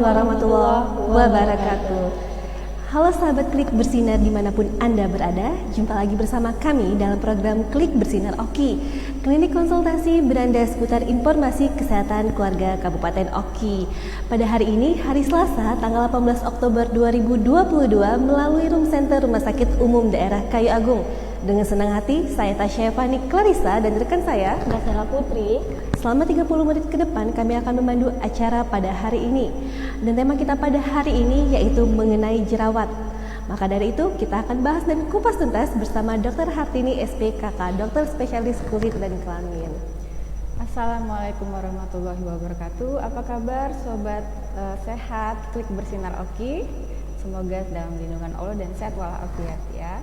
warahmatullahi wabarakatuh. Halo sahabat Klik Bersinar dimanapun Anda berada, jumpa lagi bersama kami dalam program Klik Bersinar Oki, klinik konsultasi beranda seputar informasi kesehatan keluarga Kabupaten Oki. Pada hari ini, hari Selasa, tanggal 18 Oktober 2022, melalui Room Center Rumah Sakit Umum Daerah Kayu Agung. Dengan senang hati, saya Tasya Fani Clarissa dan rekan saya, Gasela Putri. Selama 30 menit ke depan kami akan memandu acara pada hari ini. Dan tema kita pada hari ini yaitu mengenai jerawat. Maka dari itu kita akan bahas dan kupas tuntas bersama Dr. Hartini SPKK, dokter spesialis kulit dan kelamin. Assalamualaikum warahmatullahi wabarakatuh. Apa kabar sobat sehat Klik Bersinar Oki? Semoga dalam lindungan Allah dan sehat walafiat ya.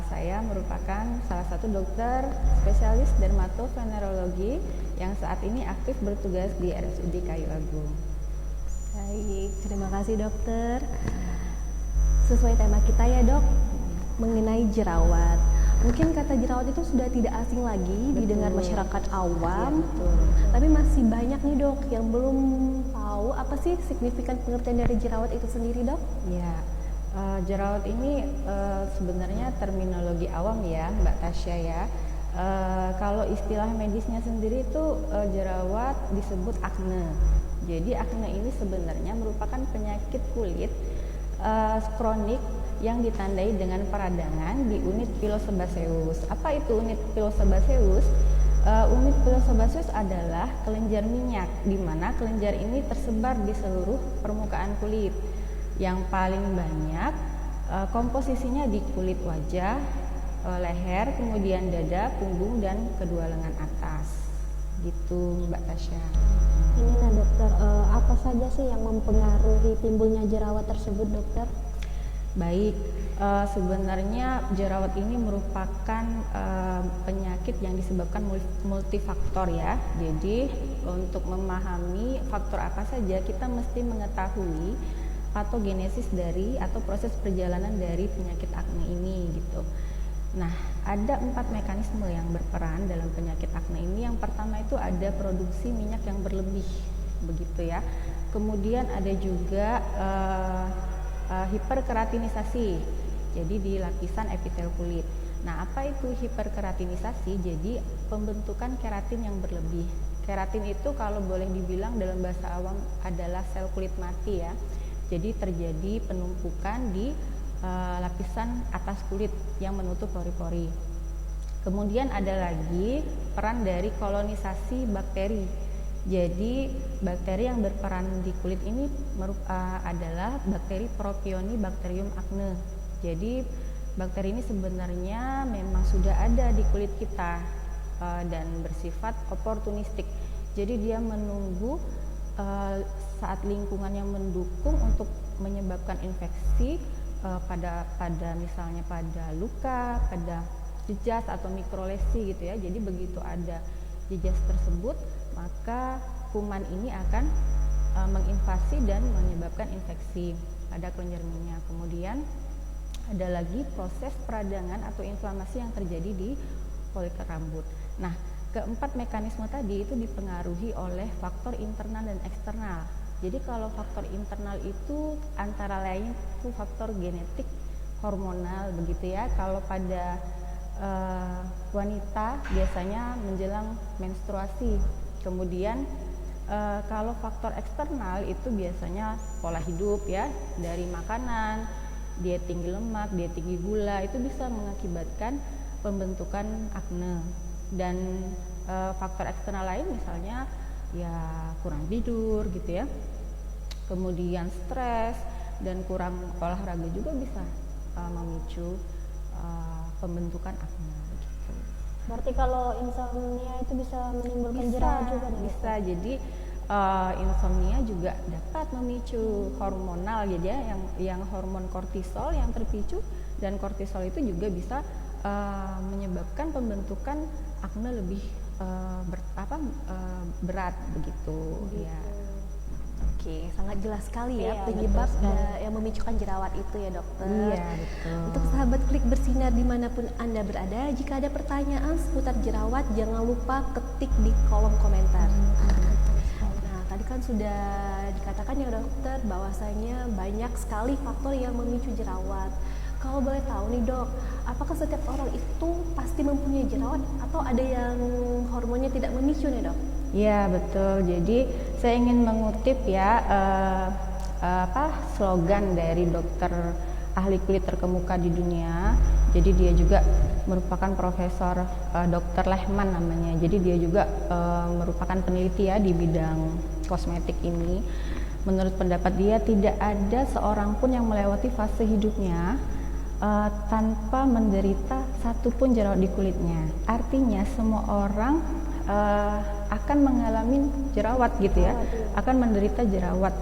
Saya merupakan salah satu dokter spesialis dermatovenerologi yang saat ini aktif bertugas di RSUD Kayu Agung. Baik, terima kasih dokter. Sesuai tema kita ya dok, mengenai jerawat. Mungkin kata jerawat itu sudah tidak asing lagi didengar masyarakat awam, tapi masih banyak nih dok yang belum tahu apa sih signifikan pengertian dari jerawat itu sendiri dok? Ya, jerawat ini sebenarnya terminologi awam ya Mbak Tasya ya. Kalau istilah medisnya sendiri itu jerawat disebut akne. Jadi akne ini sebenarnya merupakan penyakit kulit kronik yang ditandai dengan peradangan di unit pilosebaceus. Apa itu unit pilosebaceus? Unit pilosebaceus adalah kelenjar minyak, di mana kelenjar ini tersebar di seluruh permukaan kulit. Yang paling banyak komposisinya di kulit wajah, leher, kemudian dada, punggung, dan kedua lengan atas. Gitu Mbak Tasya. Ini nah dokter, apa saja sih yang mempengaruhi timbulnya jerawat tersebut dokter? Baik, sebenarnya jerawat ini merupakan penyakit yang disebabkan multifaktor ya. Jadi untuk memahami faktor apa saja kita mesti mengetahui patogenesis dari atau proses perjalanan dari penyakit akne ini gitu. Nah, ada 4 mekanisme yang berperan dalam penyakit akne ini. Yang pertama itu ada produksi minyak yang berlebih, begitu ya. Kemudian ada juga hiperkeratinisasi, jadi di lapisan epitel kulit. Nah, apa itu hiperkeratinisasi? Jadi pembentukan keratin yang berlebih. Keratin itu kalau boleh dibilang dalam bahasa awam adalah sel kulit mati ya. Jadi terjadi penumpukan di lapisan atas kulit yang menutup pori-pori. Kemudian ada lagi peran dari kolonisasi bakteri. Jadi bakteri yang berperan di kulit ini adalah bakteri Propionibacterium acne. Jadi bakteri ini sebenarnya memang sudah ada di kulit kita dan bersifat oportunistik. Jadi dia menunggu saat lingkungannya mendukung untuk menyebabkan infeksi pada misalnya pada luka, pada jejas atau mikrolesi gitu ya. Jadi begitu ada jejas tersebut, maka kuman ini akan menginvasi dan menyebabkan infeksi pada kelenjar minyak. Kemudian ada lagi proses peradangan atau inflamasi yang terjadi di folikel rambut. Nah, keempat mekanisme tadi itu dipengaruhi oleh faktor internal dan eksternal. Jadi kalau faktor internal itu antara lain itu faktor genetik, hormonal begitu ya. Kalau pada wanita biasanya menjelang menstruasi. Kemudian kalau faktor eksternal itu biasanya pola hidup ya, dari makanan, diet tinggi lemak, diet tinggi gula, itu bisa mengakibatkan pembentukan akne. Dan faktor eksternal lain misalnya ya kurang tidur gitu ya, kemudian stres dan kurang olahraga juga bisa memicu pembentukan akne gitu. Berarti kalau insomnia itu bisa menimbulkan jerawat juga nih? Bisa, jadi insomnia juga dapat memicu hormonal gitu ya, yang hormon kortisol yang terpicu, dan kortisol itu juga bisa menyebabkan pembentukan akne lebih berat begitu ya. Oke, sangat jelas sekali ya Iya, penyebab betul yang memicukan jerawat itu ya dokter. Iya, betul. Untuk sahabat Klik Bersinar dimanapun Anda berada, jika ada pertanyaan seputar jerawat jangan lupa ketik di kolom komentar. Nah, tadi kan kan sudah dikatakan ya dokter bahwasanya banyak sekali faktor yang memicu jerawat. Kalau boleh tahu nih dok, apakah setiap orang itu pasti mempunyai jerawat atau ada yang hormonnya tidak memicu nih dok? Iya betul. Jadi saya ingin mengutip ya slogan dari dokter ahli kulit terkemuka di dunia. Jadi dia juga merupakan profesor Dr. Lehman namanya. Jadi dia juga merupakan peneliti ya di bidang kosmetik ini. Menurut pendapat dia tidak ada seorang pun yang melewati fase hidupnya tanpa menderita satupun jerawat di kulitnya. Artinya semua orang akan mengalami jerawat gitu ya, akan menderita jerawat.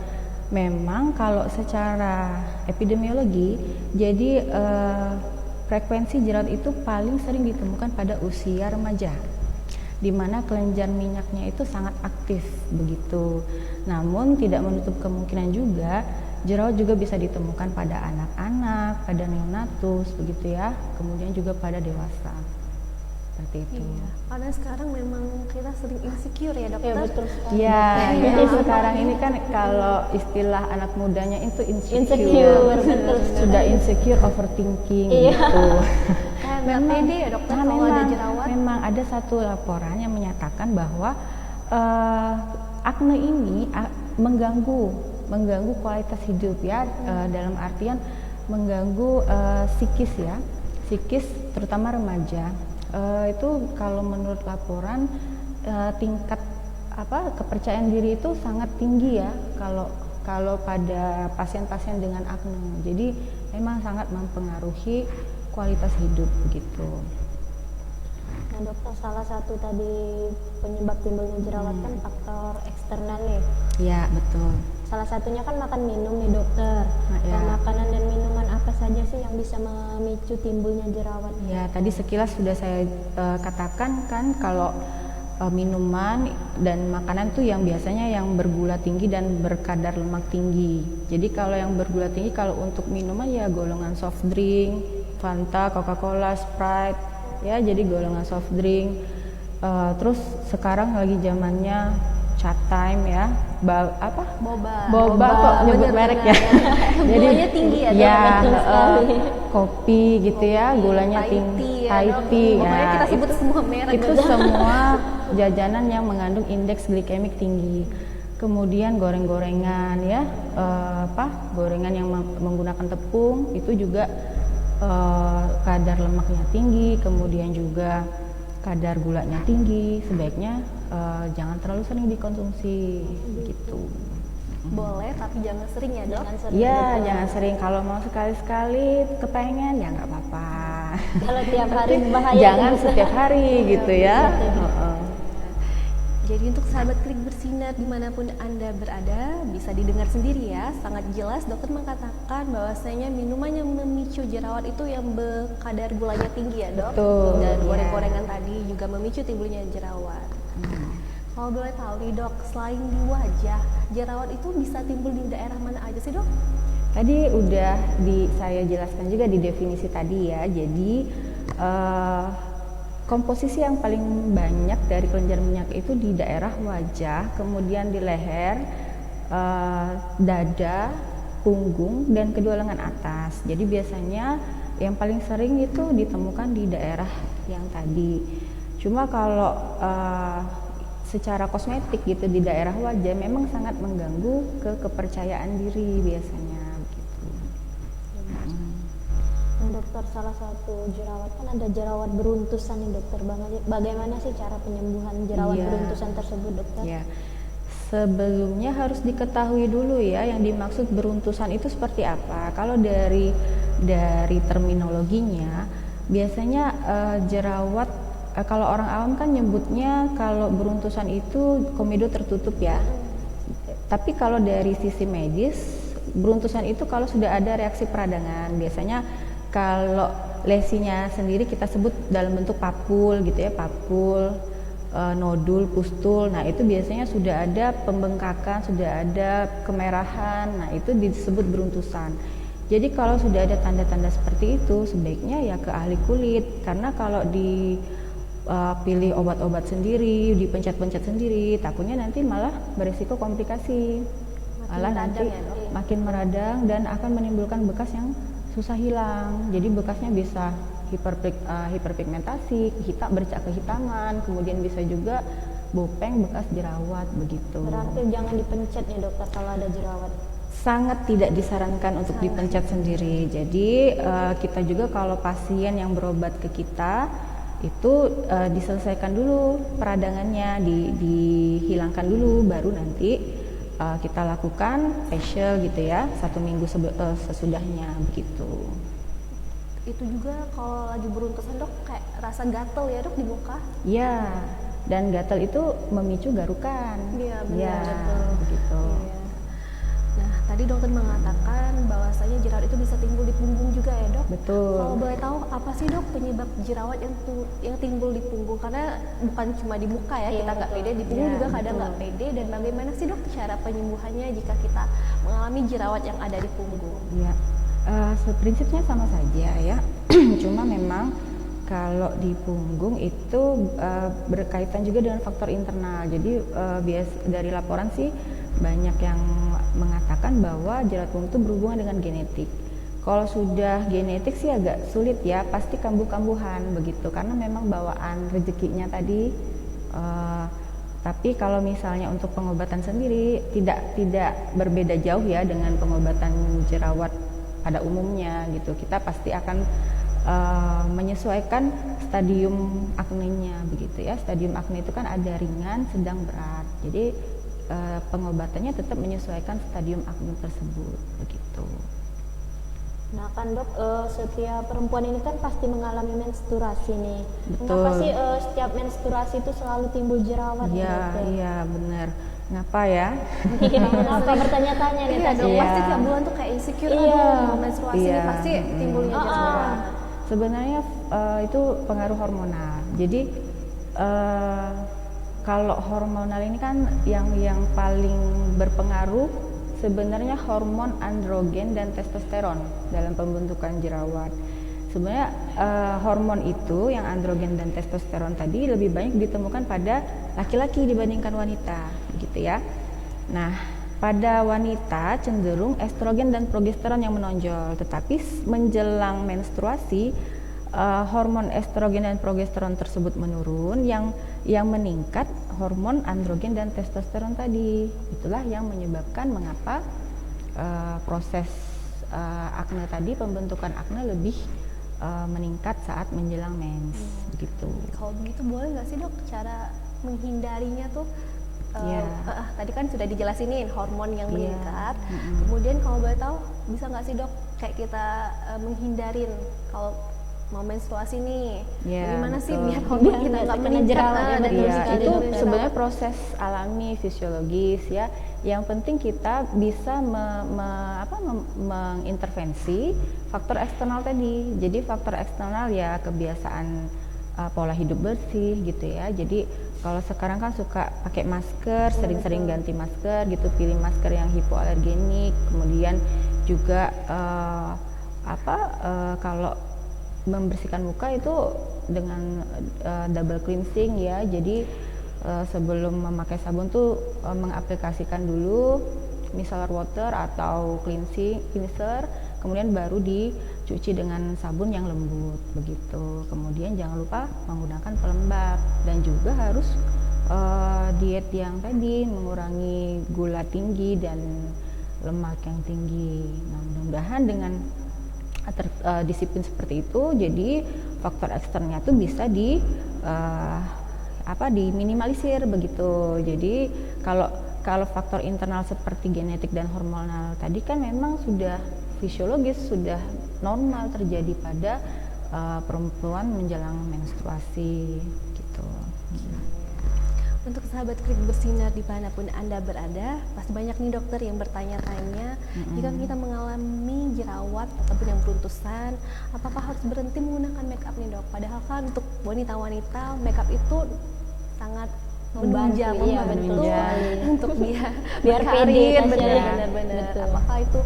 Memang kalau secara epidemiologi, jadi frekuensi jerawat itu paling sering ditemukan pada usia remaja, di mana kelenjar minyaknya itu sangat aktif begitu. Namun tidak menutup kemungkinan juga jerawat juga bisa ditemukan pada anak-anak, pada neonatus begitu ya, kemudian juga pada dewasa. Seperti itu. Iya, karena sekarang memang kita sering insecure ya dokter. Iya betul sekali. Ya, jadi sekarang ini kan kalau istilah anak mudanya itu Insecure, betul. Sudah insecure, overthinking Iya. gitu. Kayak nggak pede ya dokter kalau ada jerawat. memang ada satu laporan yang menyatakan bahwa akne ini mengganggu kualitas hidup ya, dalam artian mengganggu psikis ya, psikis terutama remaja. Itu kalau menurut laporan tingkat kepercayaan diri itu sangat tinggi ya kalau pada pasien-pasien dengan akne. Jadi memang sangat mempengaruhi kualitas hidup begitu. Nah dokter, salah satu tadi penyebab timbulnya jerawat kan faktor eksternal nih. Ya betul. Salah satunya kan makan minum nih dokter. Ya. Nah, makanan dan minuman apa saja sih yang bisa memicu timbulnya jerawat? Ya tadi sekilas sudah saya katakan kan kalau minuman dan makanan itu yang biasanya yang bergula tinggi dan berkadar lemak tinggi. Jadi kalau yang bergula tinggi, kalau untuk minuman ya golongan soft drink, Fanta, Coca-Cola, Sprite, ya jadi golongan soft drink. Terus sekarang lagi zamannya chat time ya, boba kok nyebut merek ya. Jadi Gulanya tinggi ya, ya betul sekali. kopi gitu ya, gulanya tinggi, Thai tea ya. Pokoknya kita sebut semua merek. Itu semua jajanan yang mengandung indeks glikemik tinggi. Kemudian goreng-gorengan ya, gorengan yang menggunakan tepung itu juga kadar lemaknya tinggi, kemudian juga kadar gulanya tinggi. Sebaiknya jangan terlalu sering dikonsumsi gitu. Boleh tapi jangan sering ya dok. Jangan sering. Iya, betul. jangan sering. Kalau mau sekali-sekali kepengen ya nggak apa-apa. Kalau tiap hari bahaya. Jangan kan? setiap hari gitu ya. Heeh. Jadi untuk sahabat Klik Bersinar dimanapun Anda berada, bisa didengar sendiri ya, sangat jelas dokter mengatakan bahwasanya minuman yang memicu jerawat itu yang kadar gulanya tinggi ya dok. Betul, Dan iya. goreng-gorengan tadi juga memicu timbulnya jerawat. Kalau boleh tahu nih dok, selain di wajah, jerawat itu bisa timbul di daerah mana aja sih dok? Tadi udah saya jelaskan juga di definisi tadi ya. Jadi komposisi yang paling banyak dari kelenjar minyak itu di daerah wajah, kemudian di leher, dada, punggung, dan kedua lengan atas. Jadi biasanya yang paling sering itu ditemukan di daerah yang tadi. Cuma kalau secara kosmetik gitu di daerah wajah memang sangat mengganggu kepercayaan diri biasanya gitu. Nah, dokter, salah satu jerawat kan ada jerawat beruntusan nih dokter. Bagaimana sih cara penyembuhan jerawat Iya. beruntusan tersebut dokter? Ya, sebelumnya harus diketahui dulu ya yang dimaksud beruntusan itu seperti apa. Kalau dari terminologinya, biasanya jerawat kalau orang awam kan nyebutnya kalau beruntusan itu komedo tertutup ya. Tapi kalau dari sisi medis, beruntusan itu kalau sudah ada reaksi peradangan. Biasanya kalau lesinya sendiri kita sebut dalam bentuk papul gitu ya, papul, nodul, pustul. Nah itu biasanya sudah ada pembengkakan, sudah ada kemerahan. Nah itu disebut beruntusan. Jadi kalau sudah ada tanda-tanda seperti itu, sebaiknya ya ke ahli kulit. Karena kalau di pilih obat-obat sendiri, dipencet-pencet sendiri, takutnya nanti malah berisiko komplikasi, malah nanti makin meradang dan akan menimbulkan bekas yang susah hilang. Jadi bekasnya bisa hiperpigmentasi, bercak kehitaman, kemudian bisa juga bopeng bekas jerawat begitu. Berarti jangan dipencet nih dokter kalau ada jerawat. Sangat tidak disarankan untuk dipencet sendiri. Jadi kita juga kalau pasien yang berobat ke kita itu diselesaikan dulu peradangannya, dihilangkan dulu, baru nanti kita lakukan facial gitu ya, 1 minggu sesudahnya begitu. Itu juga kalau lagi beruntusan dok, kayak rasa gatel ya dok di muka? Iya, dan gatel itu memicu garukan. Iya benar, Ya, betul. begitu. Iya. Nah tadi dokter mengatakan bahwasanya jerawat itu bisa timbul di punggung juga ya dok? Betul. Kalau boleh tahu apa sih dok penyebab jerawat yang timbul di punggung? Karena bukan cuma di muka ya, kita nggak pede, di punggung Iya, juga kadang betul. nggak pede. Dan bagaimana sih dok cara penyembuhannya jika kita mengalami jerawat yang ada di punggung? Ya, prinsipnya sama saja ya. Cuma memang kalau di punggung itu berkaitan juga dengan faktor internal. Jadi dari laporan sih banyak yang mengatakan bahwa jerawat punggung itu berhubungan dengan genetik. Kalau sudah genetik sih agak sulit ya, pasti kambuh-kambuhan begitu karena memang bawaan rezekinya tadi. Tapi kalau misalnya untuk pengobatan sendiri tidak berbeda jauh ya dengan pengobatan jerawat pada umumnya gitu. Kita pasti akan menyesuaikan stadium aknenya begitu ya. Stadium akne itu kan ada ringan, sedang, berat. Jadi pengobatannya tetap menyesuaikan stadium akne tersebut begitu. Nah kan dok, setiap perempuan ini kan pasti mengalami menstruasi nih. Betul. Kenapa sih setiap menstruasi itu selalu timbul jerawat? Iya benar. Ngapa ya? Iya, kenapa bertanya-tanya nih Iya tadi? dok, Iya. pasti tiap bulan tuh kayak insecure, Iya. aduh menstruasi ini Iya. pasti timbulnya jerawat. Sebenarnya itu pengaruh hormonal. Jadi kalau hormonal ini kan yang paling berpengaruh sebenarnya hormon androgen dan testosteron dalam pembentukan jerawat. Sebenarnya hormon itu yang androgen dan testosteron tadi lebih banyak ditemukan pada laki-laki dibandingkan wanita, gitu ya. Nah, pada wanita cenderung estrogen dan progesteron yang menonjol, tetapi menjelang menstruasi hormon estrogen dan progesteron tersebut menurun, yang meningkat hormon androgen dan testosteron tadi. Itulah yang menyebabkan mengapa proses akne tadi, pembentukan akne lebih meningkat saat menjelang mens, begitu. Kalau begitu boleh nggak sih dok cara menghindarinya tuh? Iya. Tadi kan sudah dijelasin hormon yang Iya. meningkat. Kemudian kalau boleh tahu bisa nggak sih dok kayak kita menghindarin kalau mau menstruasi nih, Iya, gimana sih betul. biar hormon Biar kita nggak nggak terkena meningkat? jerawat, ya, Dan betul Iya, sekali, itu dokter. sebenarnya proses alami fisiologis ya. Yang penting kita bisa mengintervensi faktor eksternal tadi. Jadi faktor eksternal ya kebiasaan pola hidup bersih gitu ya. Jadi kalau sekarang kan suka pakai masker, sering-sering ganti masker gitu, pilih masker yang hipoalergenik. Kemudian juga kalau membersihkan muka itu dengan double cleansing ya. Jadi sebelum memakai sabun tuh mengaplikasikan dulu micellar water atau cleanser, kemudian baru dicuci dengan sabun yang lembut begitu. Kemudian jangan lupa menggunakan pelembab dan juga harus diet yang tadi, mengurangi gula tinggi dan lemak yang tinggi. Nah, mudah-mudahan dengan disiplin seperti itu, jadi faktor eksternnya tuh bisa diminimalisir begitu. Jadi kalau faktor internal seperti genetik dan hormonal tadi kan memang sudah fisiologis, sudah normal terjadi pada perempuan menjelang menstruasi gitu. Untuk sahabat Klik Bersinar dimanapun Anda berada, pasti banyak nih dokter yang bertanya-tanya, jika kita mengalami jerawat ataupun yang beruntusan, apakah harus berhenti menggunakan make up nih dok? Padahal kan untuk wanita-wanita make up itu sangat menunjang, iya, membantu betul. untuk dia Biar berkarir, pede tasnya, benar-benar. betul. Apakah itu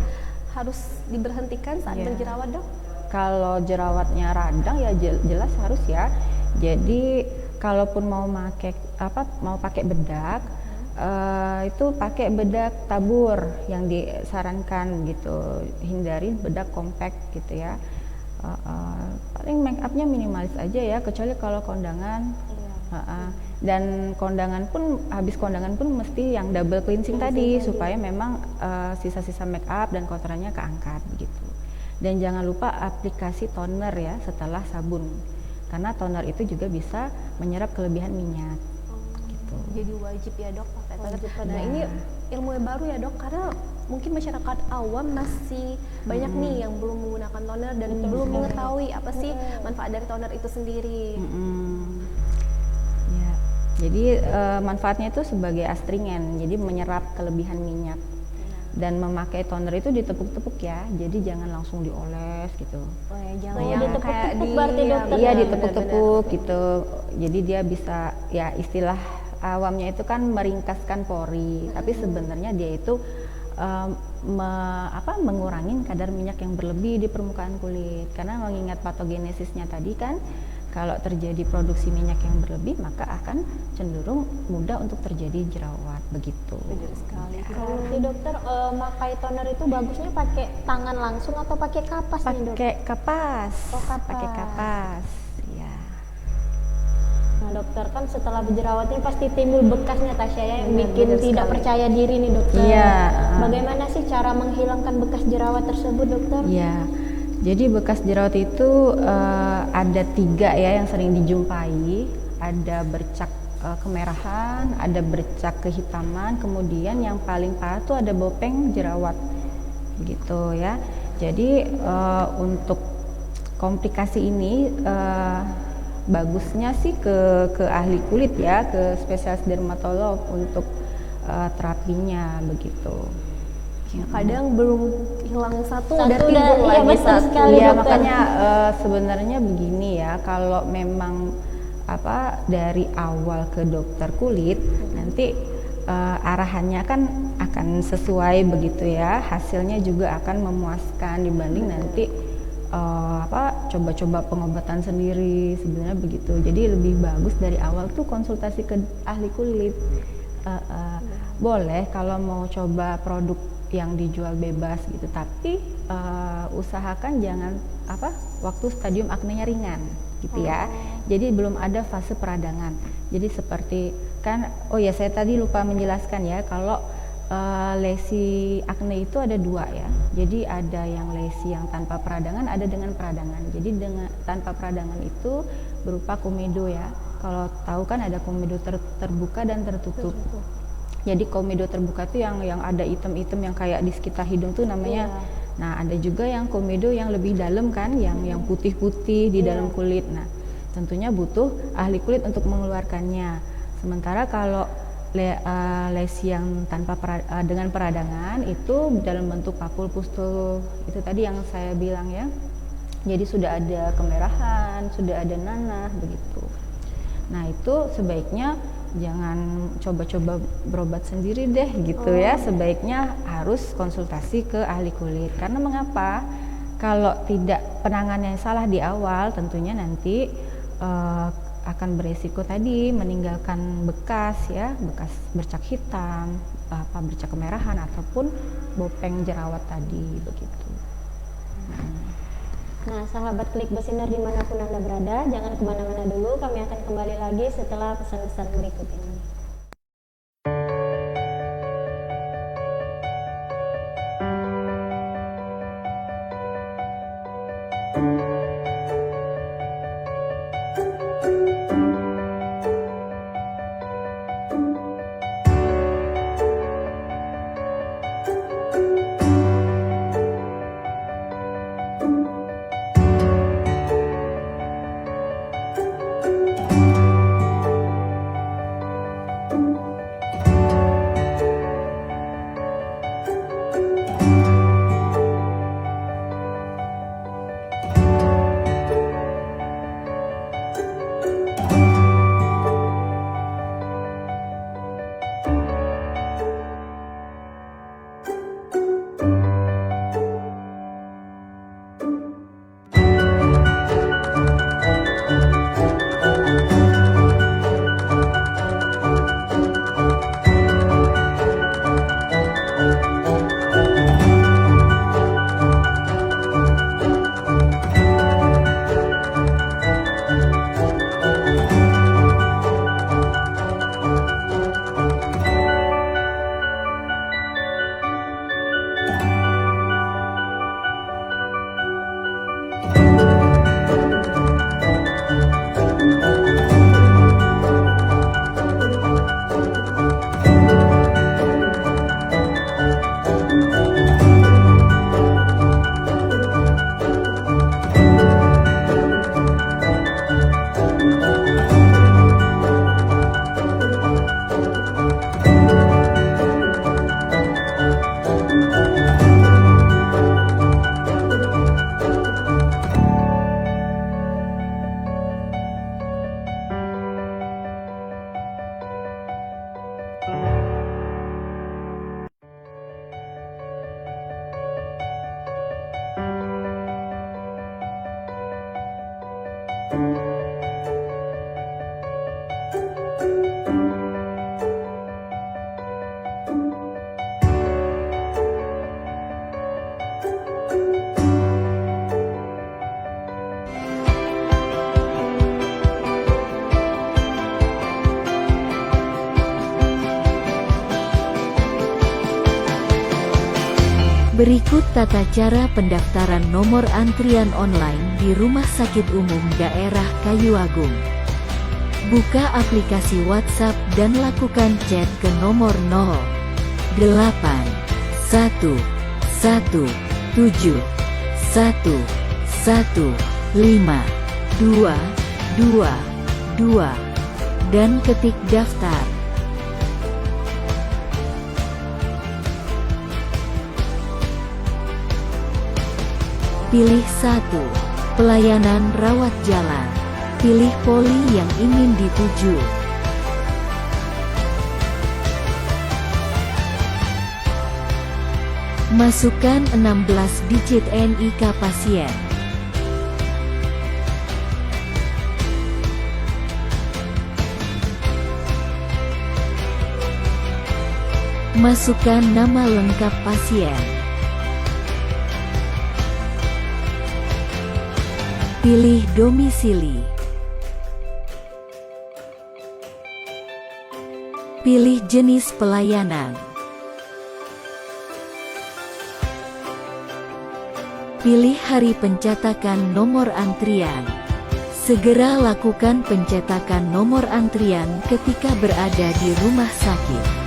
harus diberhentikan saat Iya. berjerawat dok? Kalau jerawatnya radang ya jelas harus ya. Jadi kalaupun mau pakai bedak, itu pakai bedak tabur yang disarankan gitu, hindari bedak compact gitu ya. Paling make upnya minimalis aja ya, kecuali kalau kondangan. Dan habis kondangan pun mesti yang double cleansing tadi supaya memang sisa-sisa make up dan kotorannya keangkat begitu. Dan jangan lupa aplikasi toner ya setelah sabun, karena toner itu juga bisa menyerap kelebihan minyak. Gitu. Jadi wajib ya dok pakai toner. Nah ini ilmu yang baru ya dok, karena mungkin masyarakat awam masih banyak nih yang belum menggunakan toner dan belum mengetahui apa sih manfaat dari toner itu sendiri. Ya, jadi manfaatnya itu sebagai astringen, jadi menyerap kelebihan minyak. Dan memakai toner itu ditepuk-tepuk ya, jadi jangan langsung dioles gitu. Oh ya, jangan Oh, yang ditepuk-tepuk kayak berarti, dokter? Iya, benar-benar. ditepuk-tepuk gitu. Jadi dia bisa, ya istilah awamnya itu kan meringkaskan pori, tapi sebenarnya dia itu mengurangi kadar minyak yang berlebih di permukaan kulit. Karena mengingat patogenesisnya tadi kan, kalau terjadi produksi minyak yang berlebih maka akan cenderung mudah untuk terjadi jerawat begitu. Benar sekali. Berarti dokter, pakai toner itu bagusnya pakai tangan langsung atau pakai kapas nih dok? Pakai kapas. Oh, kapas. Pakai kapas. Ya. Nah dokter, kan setelah berjerawat ini pasti timbul bekasnya Tasya ya, yang bikin benar tidak sekali. percaya diri nih dokter. Iya. Bagaimana sih cara menghilangkan bekas jerawat tersebut dokter? Ya. Jadi bekas jerawat itu ada 3 ya yang sering dijumpai. Ada bercak kemerahan, ada bercak kehitaman, kemudian yang paling parah tuh ada bopeng jerawat, gitu ya. Jadi untuk komplikasi ini bagusnya sih ke ahli kulit ya, ke spesialis dermatolog untuk terapinya begitu. Ya, kadang belum hilang satu udah Satu timbul udah- iya, lagi betul satu. sekali. Iya, dokter. makanya sebenarnya begini ya, kalau memang dari awal ke dokter kulit nanti arahannya kan akan sesuai begitu ya, hasilnya juga akan memuaskan dibanding nanti coba-coba pengobatan sendiri, sebenarnya begitu. Jadi lebih bagus dari awal tuh konsultasi ke ahli kulit. Boleh kalau mau coba produk yang dijual bebas gitu, tapi usahakan jangan waktu stadium aknenya ringan gitu ya. Jadi belum ada fase peradangan. Jadi seperti kan, oh ya saya tadi lupa menjelaskan ya, kalau lesi akne itu ada 2 ya. Jadi ada yang lesi yang tanpa peradangan, ada dengan peradangan. Jadi dengan tanpa peradangan itu berupa komedo ya. Kalau tahu kan ada komedo terbuka dan tertutup. Jadi komedo terbuka itu yang ada item-item yang kayak di sekitar hidung tuh namanya. Nah, ada juga yang komedo yang lebih dalam kan, yang putih-putih di dalam kulit. Nah, tentunya butuh ahli kulit untuk mengeluarkannya. Sementara kalau lesi yang dengan peradangan itu dalam bentuk papul pustul, itu tadi yang saya bilang ya. Jadi sudah ada kemerahan, sudah ada nanah begitu. Nah, itu sebaiknya jangan coba-coba berobat sendiri deh gitu ya. Sebaiknya harus konsultasi ke ahli kulit. Karena mengapa? Kalau tidak penanganannya salah di awal, tentunya nanti akan beresiko tadi meninggalkan bekas ya, bekas bercak hitam, bercak kemerahan ataupun bopeng jerawat tadi begitu. Nah, sahabat Klik Bersinar dimanapun Anda berada, jangan kemana-mana dulu, kami akan kembali lagi setelah pesan-pesan berikut ini. Berikut tata cara pendaftaran nomor antrian online di Rumah Sakit Umum Daerah Kayuagung. Buka aplikasi WhatsApp dan lakukan chat ke nomor 081711152222 dan ketik daftar. Pilih 1. Pelayanan rawat jalan. Pilih poli yang ingin dituju. Masukkan 16 digit NIK pasien. Masukkan nama lengkap pasien. Pilih domisili. Pilih jenis pelayanan. Pilih hari pencetakan nomor antrian. Segera lakukan pencetakan nomor antrian ketika berada di rumah sakit.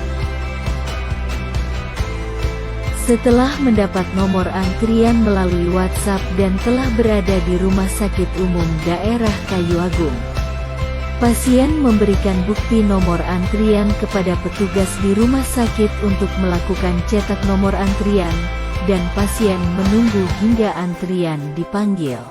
Setelah mendapat nomor antrian melalui WhatsApp dan telah berada di Rumah Sakit Umum Daerah Kayuagung, pasien memberikan bukti nomor antrian kepada petugas di rumah sakit untuk melakukan cetak nomor antrian, dan pasien menunggu hingga antrian dipanggil.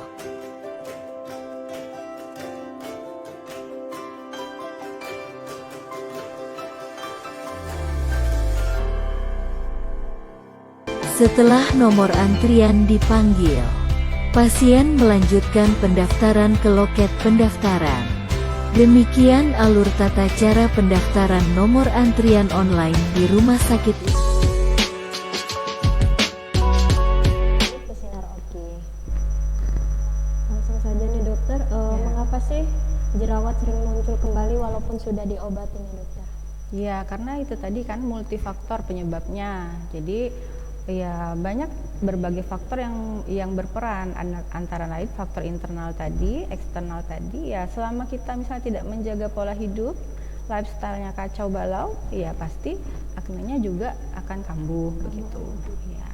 Setelah nomor antrian dipanggil, pasien melanjutkan pendaftaran ke loket pendaftaran. Demikian alur tata cara pendaftaran nomor antrian online di rumah sakit. Bersinar Oki. Langsung saja nih dokter, mengapa sih jerawat sering muncul kembali walaupun sudah diobati nih dokter? Ya, karena itu tadi kan multifaktor penyebabnya. Jadi ya banyak berbagai faktor yang berperan, antara lain faktor internal tadi, eksternal tadi. Ya selama kita misalnya tidak menjaga pola hidup, lifestyle-nya kacau balau, ya pasti aknenya juga akan kambuh begitu. Ya.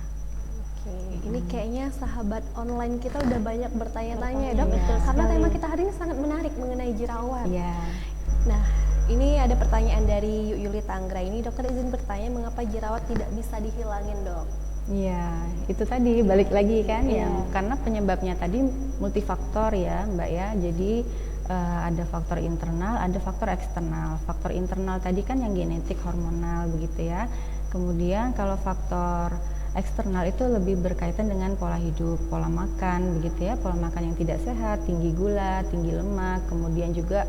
Oke, ini kayaknya sahabat online kita udah banyak bertanya-tanya ya dok, Betul karena sekali. tema kita hari ini sangat menarik mengenai jerawat. Ya. Nah, ini ada pertanyaan dari Yuli Tanggra. Ini dokter izin bertanya, mengapa jerawat tidak bisa dihilangin dok? Ya, itu tadi balik lagi kan ya, karena penyebabnya tadi multifaktor ya Mbak ya. Jadi ada faktor internal, ada faktor eksternal. Faktor internal tadi kan yang genetik, hormonal begitu ya. Kemudian kalau faktor eksternal itu lebih berkaitan dengan pola hidup, pola makan begitu ya, pola makan yang tidak sehat, tinggi gula, tinggi lemak, kemudian juga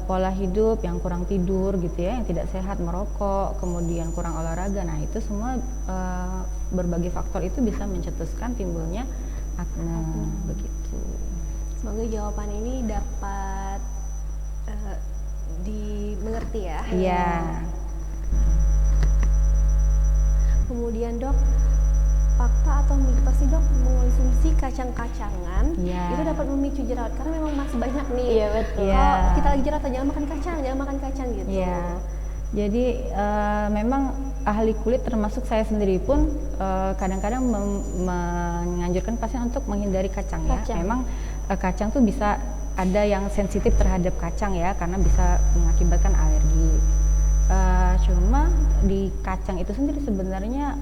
pola hidup yang kurang tidur gitu ya, yang tidak sehat, merokok, kemudian kurang olahraga. Nah itu semua berbagai faktor itu bisa mencetuskan timbulnya akne begitu. Semoga jawaban ini dapat dimengerti ya. Iya. Kemudian dok, fakta atau mitos sih dok mengonsumsi kacang-kacangan itu dapat memicu jerawat? Karena memang masih banyak nih. Iya betul. Kalau kita lagi jerawat jangan makan kacang, jangan makan kacang gitu. Iya. Jadi memang ahli kulit termasuk saya sendiri pun kadang-kadang menganjurkan pasien untuk menghindari kacang ya. Memang kacang tuh bisa ada yang sensitif terhadap kacang ya, karena bisa mengakibatkan alergi. Cuma di kacang itu sendiri sebenarnya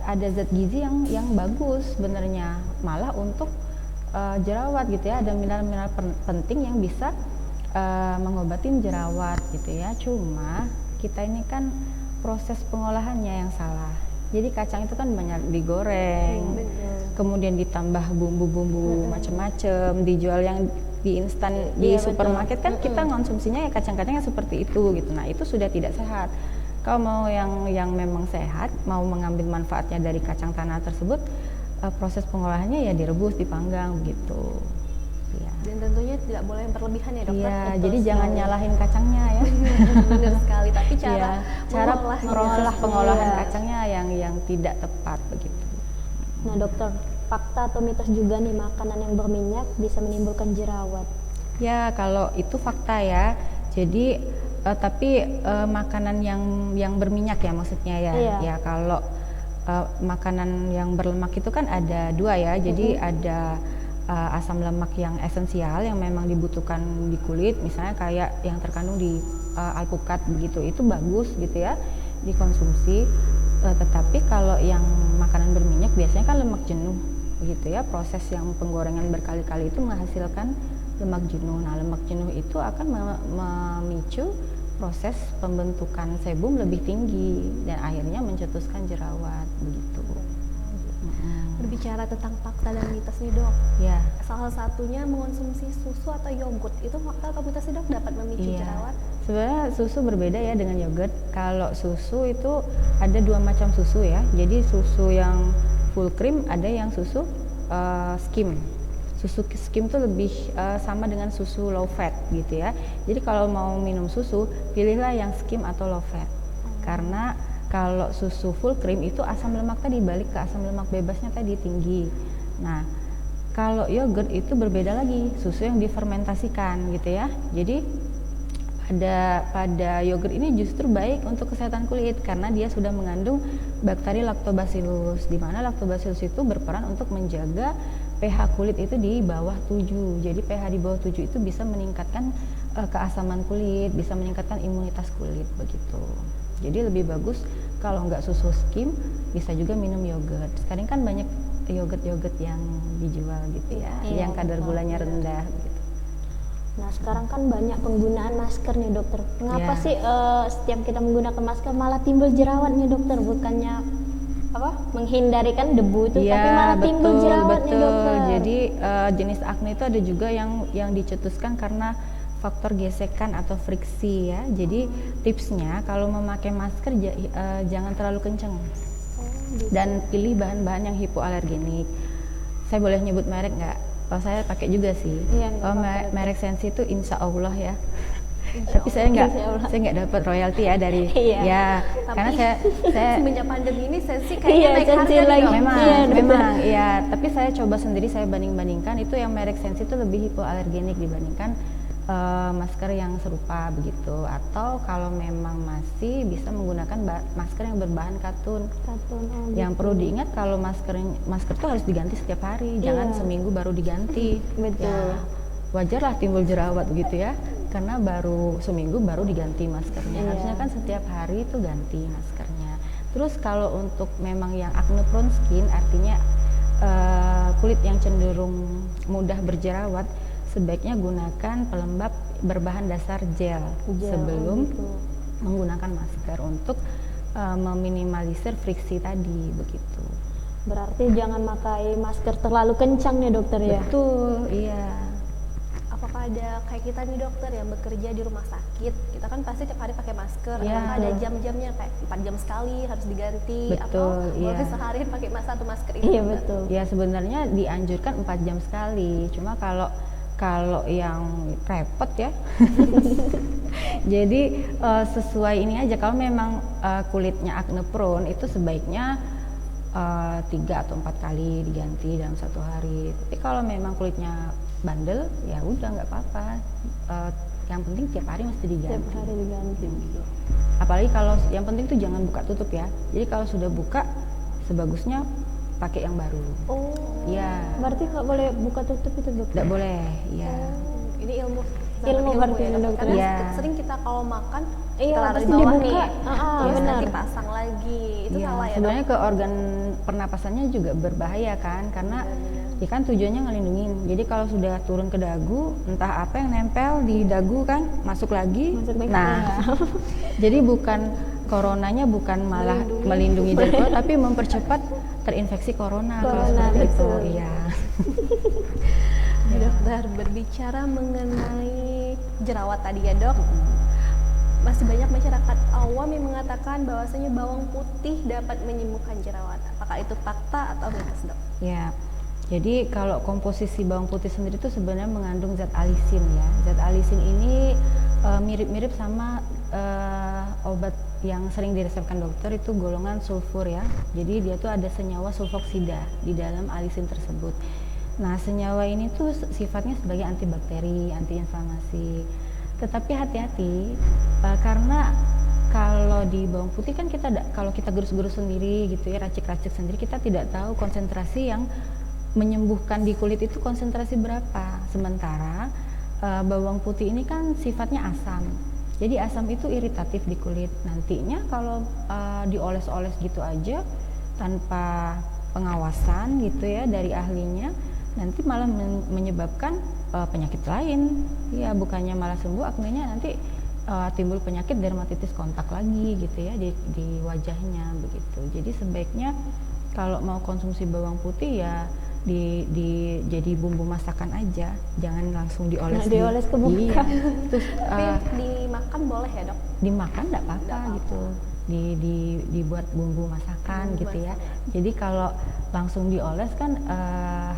ada zat gizi yang bagus sebenarnya, malah untuk jerawat gitu ya, ada mineral-mineral penting yang bisa mengobatin jerawat gitu ya. Cuma kita ini kan proses pengolahannya yang salah. Jadi kacang itu kan banyak digoreng, kemudian ditambah bumbu-bumbu macam-macam, dijual yang di instan di supermarket kan kita konsumsinya ya kacang-kacang yang seperti itu gitu. Nah itu sudah tidak sehat. Kalau mau yang memang sehat, mau mengambil manfaatnya dari kacang tanah tersebut, proses pengolahannya ya direbus, dipanggang begitu. Iya. Dan tentunya tidak boleh yang berlebihan ya dokter. Iya, Betul jadi jangan sekali. nyalahin kacangnya ya. Benar sekali. Tapi cara Iya, cara mengolahnya. proses pengolahan Iya. kacangnya yang tidak tepat begitu. Nah dokter, fakta atau mitos juga nih makanan yang berminyak bisa menimbulkan jerawat. Ya, kalau itu fakta ya. Jadi tapi makanan yang berminyak ya maksudnya ya. Iya. Ya kalau makanan yang berlemak itu kan ada dua ya. Jadi ada asam lemak yang esensial yang memang dibutuhkan di kulit, misalnya kayak yang terkandung di alpukat begitu, itu bagus gitu ya dikonsumsi. Tetapi kalau yang makanan berminyak biasanya kan lemak jenuh gitu ya, proses yang penggorengan berkali-kali itu menghasilkan lemak jenuh. Nah, lemak jenuh itu akan memicu proses pembentukan sebum lebih tinggi dan akhirnya mencetuskan jerawat begitu. Berbicara tentang fakta dan mitos nih dok, Ya. salah satunya mengonsumsi susu atau yogurt, itu fakta atau mitos sih dok dapat memicu Iya. jerawat? Sebenarnya susu berbeda ya dengan yogurt. Kalau susu itu ada dua macam susu ya. Jadi susu yang full cream, ada yang susu skim. Susu skim tuh lebih sama dengan susu low fat gitu ya. Jadi kalau mau minum susu, pilihlah yang skim atau low fat. Karena kalau susu full cream itu asam lemak tadi balik ke asam lemak bebasnya tadi tinggi. Nah, kalau yogurt itu berbeda lagi, susu yang difermentasikan gitu ya. Jadi pada yogurt ini justru baik untuk kesehatan kulit karena dia sudah mengandung bakteri lactobacillus, di mana lactobacillus itu berperan untuk menjaga pH kulit itu di bawah 7. Jadi pH di bawah 7 itu bisa meningkatkan keasaman kulit, bisa meningkatkan imunitas kulit begitu. Jadi lebih bagus kalau nggak susu skim, bisa juga minum yogurt. Sekarang kan banyak yogurt yang dijual gitu ya, Iya, yang kadar betul. gulanya rendah gitu. Nah sekarang kan banyak penggunaan masker nih dokter. Mengapa Ya. sih setiap kita menggunakan masker malah timbul jerawat nih dokter? Bukannya menghindari kan debu itu, tapi malah timbul jerawat nih dokter. Jadi jenis akne itu ada juga yang dicetuskan karena faktor gesekan atau friksi ya. Jadi tipsnya kalau memakai masker jangan terlalu kenceng dan pilih bahan-bahan yang hipoalergenik. Saya boleh nyebut merek nggak? Kalau saya pakai juga sih. Iya, nggak Kalau apa-apa, merek Sensi itu insya Allah ya. Tapi saya nggak dapat royalti ya dari Iya. ya, karena saya Semenjak pandemi ini sensi Iya, kayaknya naik sensi harga nih, lagi. dok. memang Iya, memang ya, tapi saya coba sendiri, saya bandingkan itu yang merek Sensi itu lebih hipoalergenik dibandingkan masker yang serupa begitu. Atau kalau memang masih bisa menggunakan masker yang berbahan katun. Yang perlu diingat kalau masker tuh harus diganti setiap hari, jangan Iya. seminggu baru diganti. Betul. Ya, wajarlah timbul jerawat begitu ya, karena baru seminggu baru diganti maskernya. Iya. Harusnya kan setiap hari itu ganti maskernya. Terus kalau untuk memang yang acne prone skin, artinya kulit yang cenderung mudah berjerawat, sebaiknya gunakan pelembab berbahan dasar gel sebelum gitu. menggunakan masker untuk meminimalisir friksi tadi begitu. Berarti jangan pakai masker terlalu kencang nih dokter ya. Betul, iya. Apakah ada kayak kita nih dokter yang bekerja di rumah sakit, kita kan pasti tiap hari pakai masker, Iya. apakah ada jam-jamnya kayak 4 jam sekali harus diganti, atau Betul, iya. boleh sehari pakai satu masker itu? Iya dokter? betul. Ya sebenarnya dianjurkan 4 jam sekali. Cuma kalau yang repot ya. Jadi sesuai ini aja, kalau memang kulitnya acne prone itu sebaiknya 3 atau 4 kali diganti dalam satu hari. Tapi kalau memang kulitnya bandel ya udah nggak apa-apa. Yang penting tiap hari mesti diganti. Tiap hari diganti. Apalagi kalau yang penting tuh jangan buka tutup ya. Jadi kalau sudah buka sebagusnya pakai yang baru. Oh, Ya, Berarti nggak boleh buka tutup itu dokter? tidak boleh. Ya. ini ilmu Berarti ya, ini, dokter. dokter. Karena Iya. sering kita kalau makan Iya, taruh pasti di bawah dibuka. nih, terus Benar. nanti pasang lagi, itu Iya, salah ya dok? sebenarnya ke organ pernapasannya juga berbahaya kan, karena ya kan tujuannya ngelindungin. Jadi kalau sudah turun ke dagu, entah apa yang nempel di dagu kan masuk lagi. Masuk lagi. Nah, jadi bukan coronanya bukan malah melindungi dari corona, tapi mempercepat terinfeksi corona. Kalau Corona, seperti itu, betul. iya. Ya, dokter, berbicara mengenai jerawat tadi ya dok, masih banyak masyarakat awam yang mengatakan bahwasanya bawang putih dapat menyembuhkan jerawat. Apakah itu fakta atau mitos dok? Ya, Jadi kalau komposisi bawang putih sendiri itu sebenarnya mengandung zat alisin ya. Zat alisin ini mirip-mirip sama obat yang sering diresepkan dokter, itu golongan sulfur ya. Jadi dia tuh ada senyawa sulfoksida di dalam alisin tersebut. Nah, senyawa ini tuh sifatnya sebagai antibakteri, antiinflamasi. Tetapi hati-hati karena kalau di bawang putih kan kalau kita gerus-gerus sendiri gitu ya, racik-racik sendiri, kita tidak tahu konsentrasi yang menyembuhkan di kulit itu konsentrasi berapa. Sementara bawang putih ini kan sifatnya asam. Jadi asam itu iritatif di kulit. Nantinya kalau dioles-oles gitu aja tanpa pengawasan gitu ya dari ahlinya, nanti malah menyebabkan penyakit lain. Ya, bukannya malah sembuh, aknenya nanti timbul penyakit dermatitis kontak lagi gitu ya di wajahnya begitu. Jadi sebaiknya kalau mau konsumsi bawang putih ya jadi bumbu masakan aja, jangan langsung dioles. Dioles ke muka. Iya. Terus Tapi dimakan boleh ya dok? dimakan enggak apa-apa gitu. Dibuat bumbu masakan gitu ya. Jadi kalau langsung dioles kan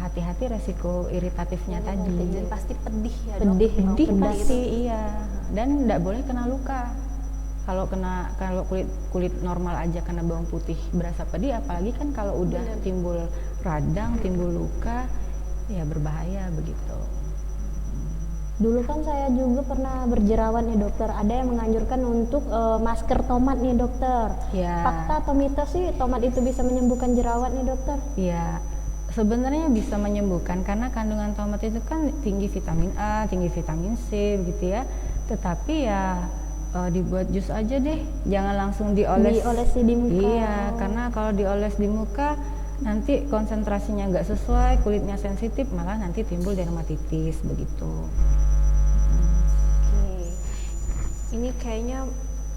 hati-hati resiko iritatifnya tadi. Jadi pasti pedih ya dok? Pedih Pasti iya. Dan enggak boleh kena luka. Kalau kulit normal aja kena bawang putih berasa pedih, apalagi kan kalau udah timbul radang, timbul luka, ya berbahaya begitu. Dulu kan saya juga pernah berjerawat nih dokter. Ada yang menganjurkan untuk masker tomat nih dokter. Ya. Fakta atau mitos sih tomat itu bisa menyembuhkan jerawat nih dokter? Ya, sebenarnya bisa menyembuhkan karena kandungan tomat itu kan tinggi vitamin A, tinggi vitamin C gitu ya. Tetapi ya dibuat jus aja deh, jangan langsung dioles. Diolesi di muka. Iya, karena kalau dioles di muka nanti konsentrasinya nggak sesuai, kulitnya sensitif, malah nanti timbul dermatitis begitu. Oke. Ini kayaknya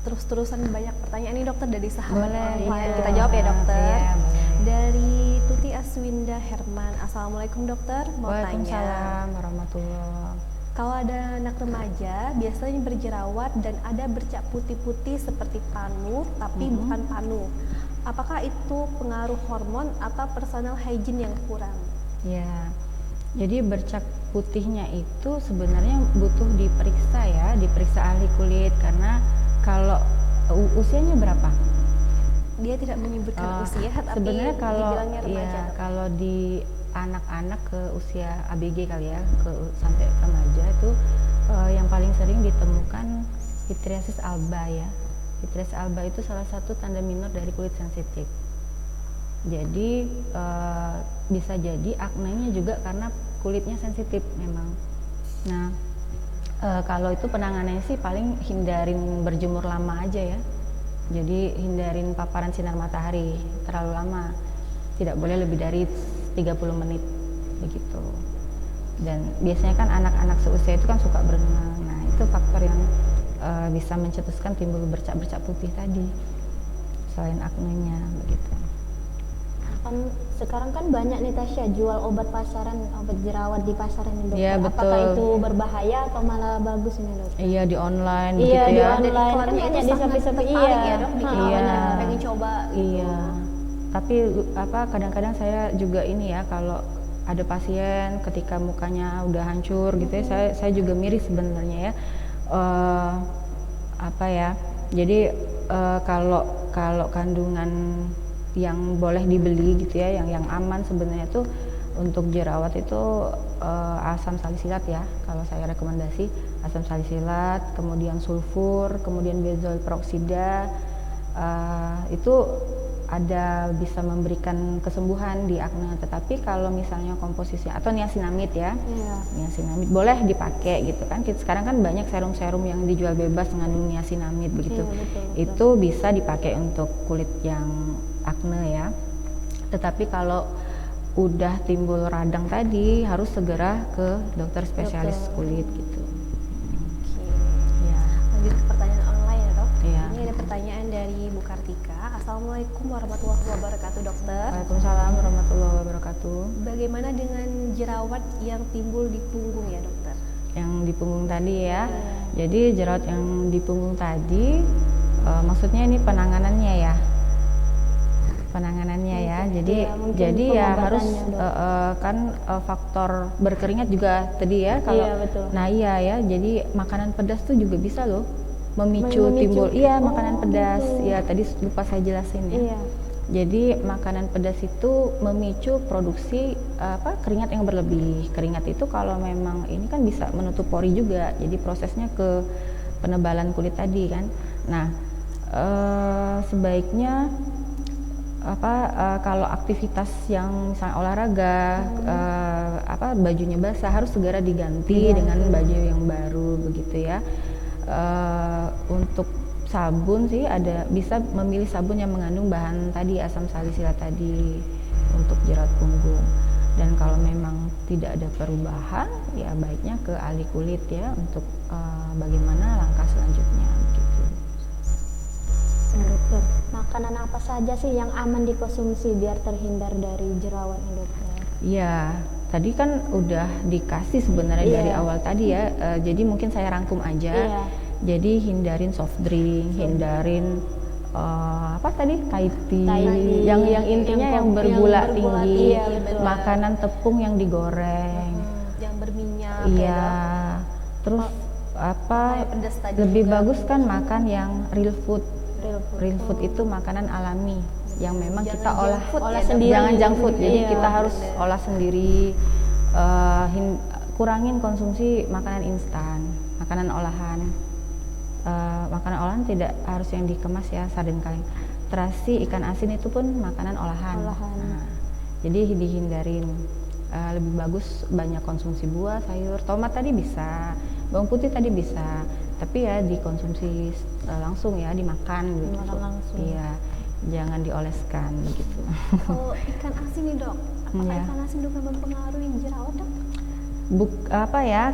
terus-terusan banyak pertanyaan nih dokter dari sahabat Boleh, online. iya. Kita jawab ya dokter. Iya, boleh. Dari Tuti Aswinda Herman. Assalamualaikum dokter, mau tanya. Waalaikumsalam warahmatullahi. Kalau ada anak remaja biasanya berjerawat dan ada bercak putih-putih seperti panu tapi bukan panu. Apakah itu pengaruh hormon atau personal hygiene yang kurang? Ya, jadi bercak putihnya itu sebenarnya butuh diperiksa ya, diperiksa ahli kulit karena kalau usianya berapa? Dia tidak menyebutkan usia, tapi sebenarnya kalau dibilangnya remaja. ya Dok. kalau di anak-anak ke usia ABG kali ya, sampai remaja itu yang paling sering ditemukan pityriasis alba ya. Pityriasis alba itu salah satu tanda minor dari kulit sensitif. Jadi bisa jadi aknenya juga karena kulitnya sensitif memang. Nah, kalau itu penanganannya sih paling hindarin berjemur lama aja ya. Jadi hindarin paparan sinar matahari terlalu lama. Tidak boleh lebih dari 30 menit begitu. Dan biasanya kan anak-anak seusia itu kan suka berenang. Nah, itu faktor yang bisa mencetuskan timbul bercak-bercak putih tadi selain aknenya begitu. Sekarang kan banyak nih Tasya jual obat jerawat di pasaran nih dokter. Iya, betul. Apakah itu berbahaya atau malah bagus nih dokter? Iya, di online Iya, gitu di ya. online. Dan iklannya Kan itu banyak di sangat shopee-shopee. tertarik Iya. ya dok, bikin Iya. orang pengen coba. Iya. Tapi kadang-kadang saya juga ini ya, kalau ada pasien ketika mukanya udah hancur gitu ya, saya juga miris sebenarnya ya. Jadi kalau kandungan yang boleh dibeli gitu ya, yang aman sebenarnya tuh untuk jerawat itu asam salisilat ya, kalau saya rekomendasi asam salisilat, kemudian sulfur, kemudian benzoil peroksida, itu bisa memberikan kesembuhan di akne. Tetapi kalau misalnya komposisi atau niacinamide ya, niacinamide boleh dipakai gitu kan. Sekarang kan banyak serum-serum yang dijual bebas mengandung niacinamide begitu. Iya, betul. Itu bisa dipakai untuk kulit yang akne ya. Tetapi kalau udah timbul radang tadi harus segera ke dokter spesialis kulit gitu. Ya. Lanjut ke pertanyaan online ya dok. Iya. Ini ada pertanyaan dari Bu Kartika. Assalamualaikum warahmatullahi wabarakatuh dokter. Waalaikumsalam warahmatullahi wabarakatuh. Bagaimana dengan jerawat yang timbul di punggung ya dokter? Yang di punggung tadi ya. Jadi jerawat yang di punggung tadi maksudnya ini penanganannya ya. penanganannya ya. Jadi Iya, mungkin jadi ya harus pengobatannya, Dok. faktor berkeringat juga tadi ya kalau. Iya, betul. Nah iya ya. Jadi makanan pedas tuh juga bisa loh memicu Memicu. timbul. Iya, Oh, makanan pedas. gitu. Ya tadi lupa saya jelasin ya. Iya. Jadi makanan pedas itu memicu produksi keringat yang berlebih. Keringat itu kalau memang ini kan bisa menutup pori juga. Jadi prosesnya ke penebalan kulit tadi kan. Nah, sebaiknya kalau aktivitas yang misalnya olahraga, bajunya basah harus segera diganti dengan baju yang baru begitu ya. Untuk sabun sih bisa memilih sabun yang mengandung bahan tadi asam salisilat tadi untuk jerawat punggung. Dan kalau memang tidak ada perubahan, ya baiknya ke ahli kulit ya untuk bagaimana langkah selanjutnya begitu. Dokter, makanan apa saja sih yang aman dikonsumsi biar terhindar dari jerawat nih, Dokter? Iya, tadi kan udah dikasih sebenarnya dari awal tadi ya. Jadi mungkin saya rangkum aja. Iya. Jadi hindarin soft drink, hindarin Thai tea, yang intinya yang bergula tinggi, iya, betul. makanan tepung yang digoreng, Yang berminyak. iya. Terus yang pedas tadi lebih juga. bagus kan makan yang real food. Real food. Real food itu makanan alami yang memang Jangan kita junk olah food olah ya, Dok. sendiri. Jangan junk food. Jadi Iya, kita harus bener. olah sendiri. Kurangin konsumsi makanan instan, makanan olahan. Makanan olahan tidak harus yang dikemas ya, sarden kaleng. Terasi, ikan asin itu pun makanan olahan. Nah, jadi dihindarin. Lebih bagus banyak konsumsi buah, sayur, tomat tadi bisa, bawang putih tadi bisa, tapi ya dikonsumsi langsung ya, dimakan gitu. Dimakan langsung. Iya, jangan dioleskan gitu. Kalau ikan asin nih, Dok, apakah Iya. ikan asin juga mempengaruhi jerawat, Dok?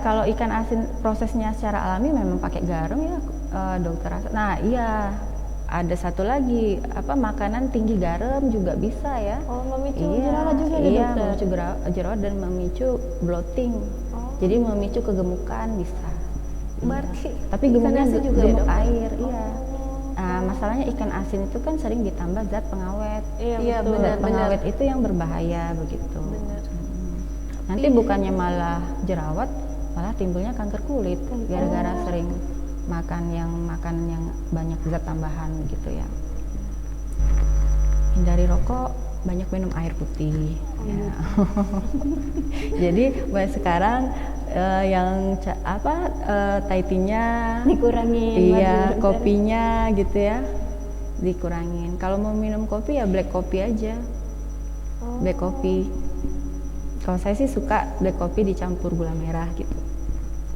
Kalau ikan asin prosesnya secara alami memang pakai garam ya, dokter. Nah iya, ada satu lagi makanan tinggi garam juga bisa ya. Oh, memicu Iya, jerawat juga ya, iya, Dokter? memicu jerawat dan memicu bloating. Jadi memicu kegemukan bisa. Berarti Tapi ikan gemuknya asin juga ya, gemuk Dok? air, iya. Nah, masalahnya ikan asin itu kan sering ditambah zat pengawet. Iya, betul. benar, Zat pengawet itu yang berbahaya begitu. Benar. Nanti bukannya malah jerawat, malah timbulnya kanker kulit gara-gara sering makan yang banyak zat tambahan gitu ya. Hindari rokok, banyak minum air putih. Ya. Jadi mulai sekarang Thai tea-nya Dikurangi. iya, kopinya gitu ya, dikurangin. Kalau mau minum kopi ya black coffee aja. Black coffee. Kalau saya sih suka black coffee dicampur gula merah gitu.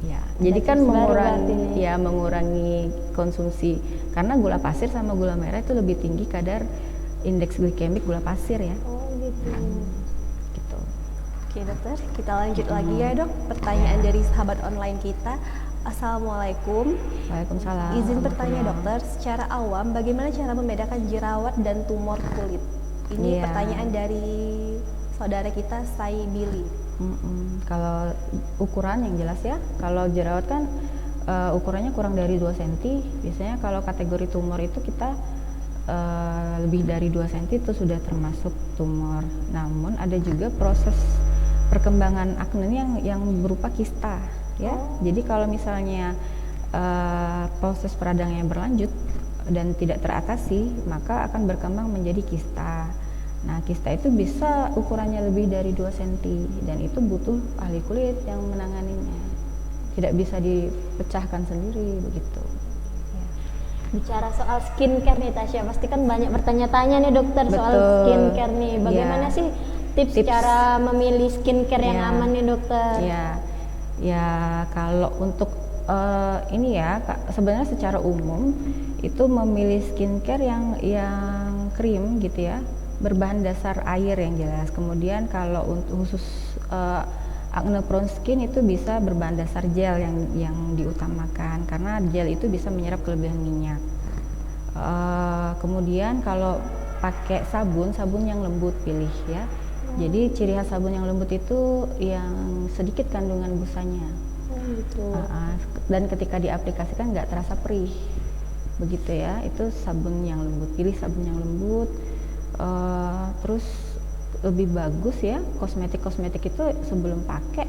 Ya, jadi kan tips baru berarti nih. mengurangi konsumsi karena gula pasir sama gula merah itu lebih tinggi kadar indeks glikemik gula pasir ya. Oh, gitu. Gitu. Oke, Dokter, kita lanjut lagi ya, Dok. Pertanyaan dari sahabat online kita. Assalamualaikum. Waalaikumsalam. Izin bertanya, Dokter, secara awam bagaimana cara membedakan jerawat dan tumor kulit? Ini Iya. pertanyaan dari saudara kita, Sai Billy. Kalau ukuran yang jelas ya, kalau jerawat kan ukurannya kurang dari 2 cm. Biasanya kalau kategori tumor itu kita lebih dari 2 cm itu sudah termasuk tumor. Namun ada juga proses perkembangan akne yang berupa kista ya. Jadi kalau misalnya proses peradangan yang berlanjut dan tidak teratasi, maka akan berkembang menjadi kista. Nah, kista itu bisa ukurannya lebih dari 2 cm dan itu butuh ahli kulit yang menanganinya. Tidak bisa dipecahkan sendiri begitu. Ya. Bicara soal skincare nih Tasya, pasti kan banyak bertanya-tanya nih dokter soal Betul. skincare nih. Bagaimana Ya. sih tips cara memilih skincare yang Ya. aman nih dokter? Ya kalau untuk ini ya, sebenarnya secara umum itu memilih skincare yang krim gitu ya, berbahan dasar air yang jelas. Kemudian kalau untuk khusus acne prone skin itu bisa berbahan dasar gel yang diutamakan karena gel itu bisa menyerap kelebihan minyak. Kemudian kalau pakai sabun yang lembut pilih ya. Jadi ciri khas sabun yang lembut itu yang sedikit kandungan busanya. Gitu. Dan ketika diaplikasikan nggak terasa perih begitu ya. Itu sabun yang lembut, pilih sabun yang lembut. Terus lebih bagus ya kosmetik itu sebelum pakai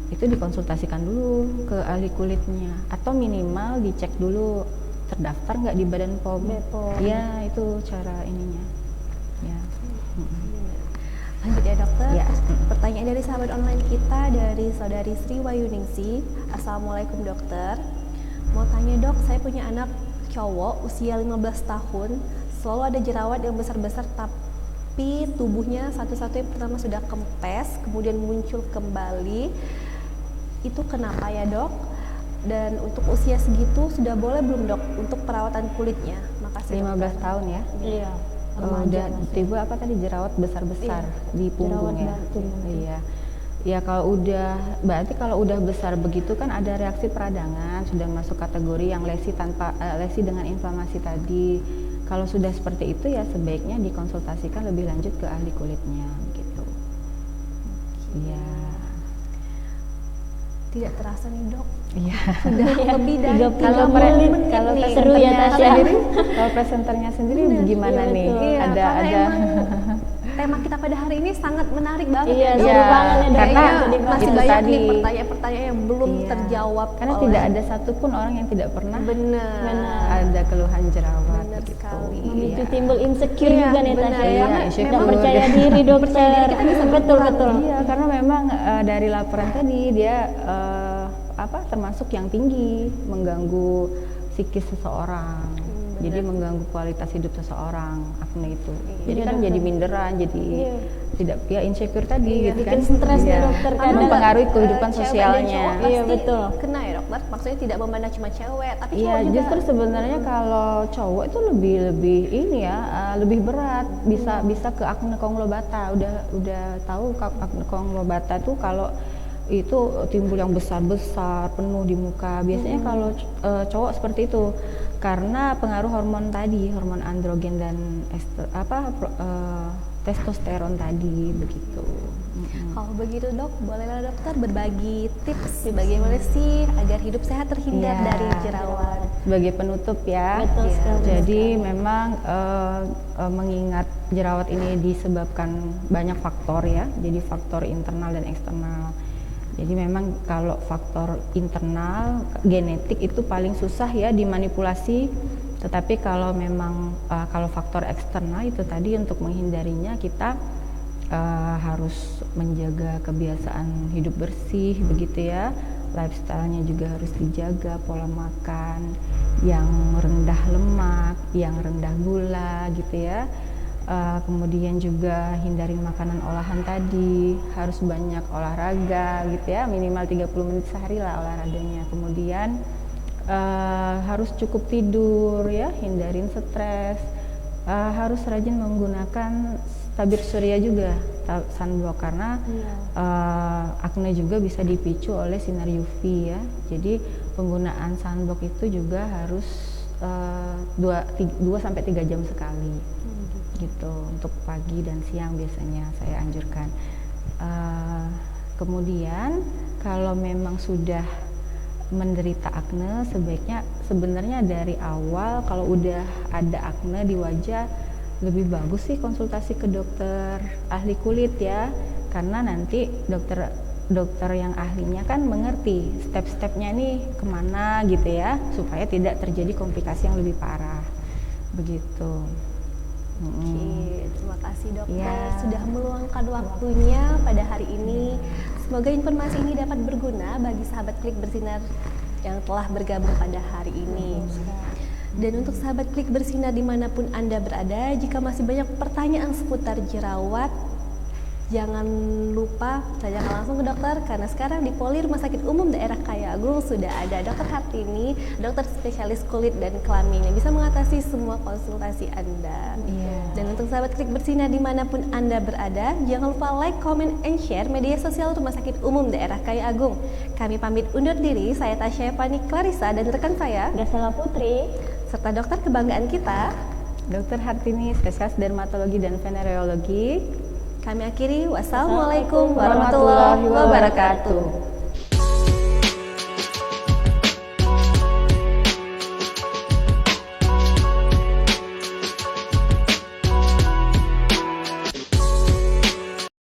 itu dikonsultasikan dulu ke ahli kulitnya, atau minimal dicek dulu terdaftar nggak di Badan POM. Ya itu cara ininya. Ya. Lanjut ya dokter. Ya. Pertanyaan dari sahabat online kita dari saudari Sri Wayuningsi. Assalamualaikum dokter. Mau tanya dok, saya punya anak cowok usia 15 tahun, selalu ada jerawat yang besar-besar tapi tubuhnya satu-satu yang pertama sudah kempes, kemudian muncul kembali. Itu kenapa ya dok? Dan untuk usia segitu sudah boleh belum dok untuk perawatan kulitnya? Makasih 15 dokter. tahun ya. Iya. Udah tiba apa tadi jerawat besar-besar di punggung ya. Iya. Ya kalau udah berarti kalau udah besar begitu kan ada reaksi peradangan, sudah masuk kategori yang lesi lesi dengan inflamasi tadi. Kalau sudah seperti itu ya sebaiknya dikonsultasikan lebih lanjut ke ahli kulitnya gitu. Iya. Tidak terasa nih dok. Iya. Sudah lebih dari 30 Kalau menit kalau nih. Seru ya Tasya. Kalau presenternya sendiri gimana iya, nih? betul. Iya, Ada karena emang tema kita pada hari ini sangat menarik banget Iya, ya dok. seru banget ya, Dok. karena Kayaknya masih itu banyak tadi. nih pertanyaan-pertanyaan yang belum Iya. terjawab. Karena oleh- tidak ada satupun orang yang tidak pernah Benar. ada keluhan jerawat Benar gitu. sekali. Memicu Iya. timbul insecure Iya, juga nih benar. Tasya. Iya, Karena insecure. tidak percaya diri dokter. kita bisa betul betul. Iya, karena memang dari laporan tadi dia termasuk yang tinggi, mengganggu psikis seseorang. Jadi mengganggu kualitas hidup seseorang acne itu. Jadi kan jadi minderan, jadi tidak ya insecure tadi gitu kan. bikin stres nih, Iya. dokter. Karena Kadang mempengaruhi kehidupan cewek dan sosialnya. cowok Iya, pasti betul. kena ya dokter. Maksudnya tidak memandang cuma cewek, tapi Iya, cowok juga. justru sebenarnya kalau cowok itu lebih ini ya, lebih berat, bisa ke acne conglobata. Udah tahu acne conglobata tuh kalau itu timbul yang besar-besar, penuh di muka. Biasanya kalau cowok seperti itu karena pengaruh hormon tadi, hormon androgen dan testosteron tadi begitu. Kalau begitu dok, bolehlah dokter berbagi tips bagaimana sih agar hidup sehat terhindar Iya. dari jerawat. Sebagai penutup ya. Betul sekali. Jadi memang mengingat jerawat ini disebabkan banyak faktor ya. Jadi faktor internal dan eksternal. Jadi memang kalau faktor internal genetik itu paling susah ya dimanipulasi. Tetapi kalau memang kalau faktor eksternal itu tadi untuk menghindarinya kita harus menjaga kebiasaan hidup bersih begitu ya. Lifestyle-nya juga harus dijaga, pola makan yang rendah lemak, yang rendah gula gitu ya. Kemudian juga hindarin makanan olahan tadi, harus banyak olahraga gitu ya, minimal 30 menit sehari lah olahraganya. Kemudian harus cukup tidur ya, hindarin stres, harus rajin menggunakan tabir surya juga, sunblock, karena acne juga bisa dipicu oleh sinar UV ya. Jadi penggunaan sunblock itu juga harus 2-3 jam sekali gitu, untuk pagi dan siang biasanya saya anjurkan. Kemudian kalau memang sudah menderita acne, sebaiknya sebenarnya dari awal kalau udah ada acne di wajah lebih bagus sih konsultasi ke dokter ahli kulit ya, karena nanti dokter yang ahlinya kan mengerti step-stepnya nih kemana gitu ya, supaya tidak terjadi komplikasi yang lebih parah begitu. Oke, terima kasih dokter Ya. sudah meluangkan waktunya pada hari ini. Semoga informasi ini dapat berguna bagi sahabat Klik Bersinar yang telah bergabung pada hari ini. Dan untuk sahabat Klik Bersinar dimanapun Anda berada, jika masih banyak pertanyaan seputar jerawat, jangan lupa tanyakan langsung ke dokter, karena sekarang di Poli Rumah Sakit Umum Daerah Kayagung sudah ada Dokter Hartini, dokter spesialis kulit dan kelamin yang bisa mengatasi semua konsultasi Anda. Iya. Dan untuk sahabat Klik Bersinar dimanapun Anda berada, jangan lupa like, comment, and share media sosial Rumah Sakit Umum Daerah Kayagung. Kami pamit undur diri, saya Tasya Fani Clarissa dan rekan saya, Gasela Putri. serta dokter kebanggaan kita. Dokter Hartini, spesialis dermatologi dan venereologi. Kami akhiri, wassalamualaikum warahmatullahi wabarakatuh.